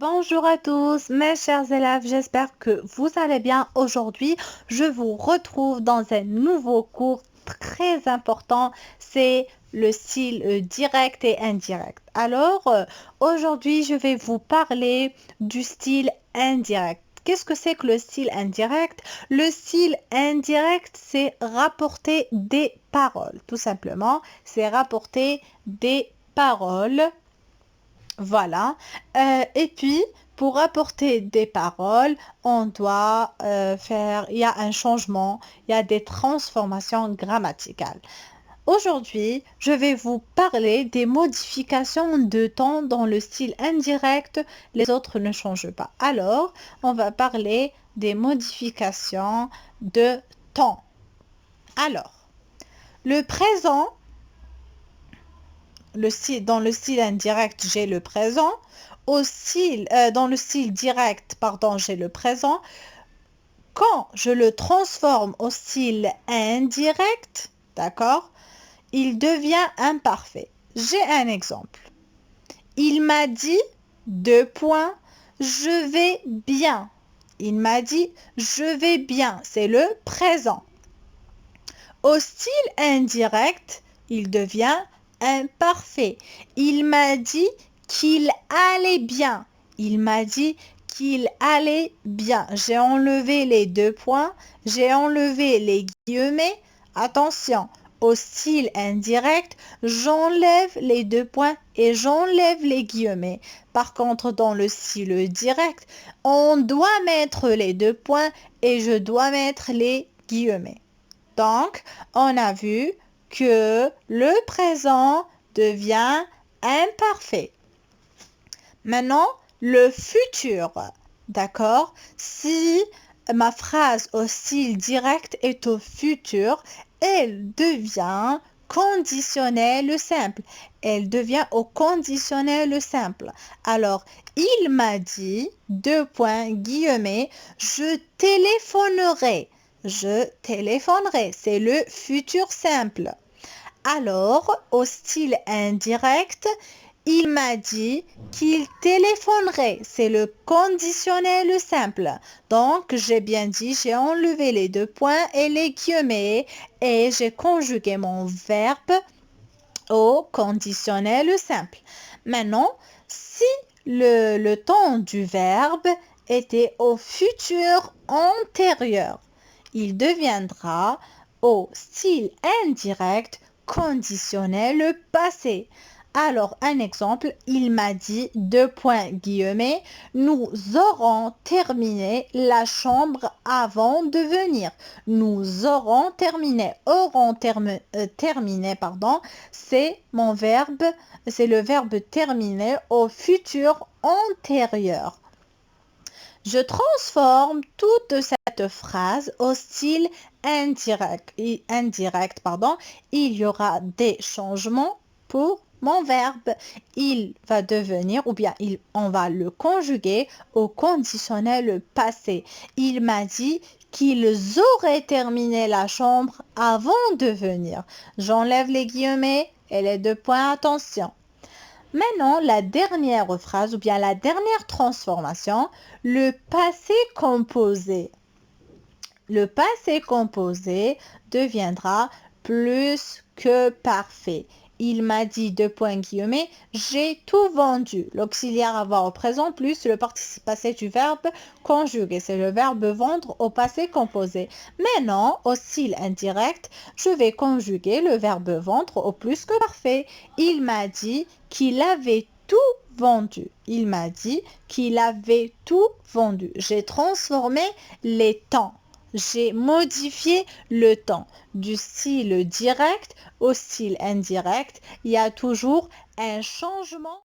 Bonjour à tous, mes chers élèves, j'espère que vous allez bien. Aujourd'hui, je vous retrouve dans un nouveau cours très important, c'est le style direct et indirect. Aujourd'hui, je vais vous parler du style indirect. Qu'est-ce que c'est que le style indirect? Le style indirect, c'est rapporter des paroles, tout simplement. C'est rapporter des paroles. Voilà. Et puis, pour apporter des paroles, on doit il y a un changement, il y a des transformations grammaticales. Aujourd'hui, je vais vous parler des modifications de temps dans le style indirect. Les autres ne changent pas. Alors, on va parler des modifications de temps. Alors, le présent, dans le style indirect, j'ai le présent. Dans le style direct, pardon, j'ai le présent. Quand je le transforme au style indirect, d'accord, il devient imparfait. J'ai un exemple. Il m'a dit, deux points, je vais bien. Il m'a dit, je vais bien. C'est le présent. Au style indirect, il devient imparfait. Il m'a dit qu'il allait bien. Il m'a dit qu'il allait bien. J'ai enlevé les deux points. J'ai enlevé les guillemets. Attention, au style indirect, j'enlève les deux points et j'enlève les guillemets. Par contre, dans le style direct, on doit mettre les deux points et je dois mettre les guillemets. Donc, on a vu que le présent devient imparfait. Maintenant, le futur. D'accord? Si ma phrase au style direct est au futur, elle devient conditionnel simple. Elle devient au conditionnel simple. Alors, il m'a dit, deux points, guillemets, je téléphonerai. Je téléphonerai. C'est le futur simple. Alors, au style indirect, il m'a dit qu'il téléphonerait. C'est le conditionnel simple. Donc, j'ai bien dit, j'ai enlevé les deux points et les guillemets et j'ai conjugué mon verbe au conditionnel simple. Maintenant, si le temps du verbe était au futur antérieur, il deviendra au style indirect conditionnel passé. Alors, un exemple, il m'a dit, deux points guillemets, nous aurons terminé la chambre avant de venir. Nous aurons terminé. Terminé, pardon, c'est mon verbe, c'est le verbe terminer au futur antérieur. Je transforme toute cette phrase au style indirect. Il y aura des changements pour mon verbe. Il va devenir, on va le conjuguer au conditionnel passé. Il m'a dit qu'ils auraient terminé la chambre avant de venir. J'enlève les guillemets et les deux points, attention. Maintenant, la dernière phrase la dernière transformation, le passé composé. Le passé composé deviendra plus que parfait. Il m'a dit, deux points guillemets, j'ai tout vendu. L'auxiliaire avoir au présent plus le participe passé du verbe conjugué. C'est le verbe vendre au passé composé. Maintenant, au style indirect, je vais conjuguer le verbe vendre au plus que parfait. Il m'a dit qu'il avait tout vendu. Il m'a dit qu'il avait tout vendu. J'ai transformé les temps. J'ai modifié le temps du style direct au style indirect. Il y a toujours un changement.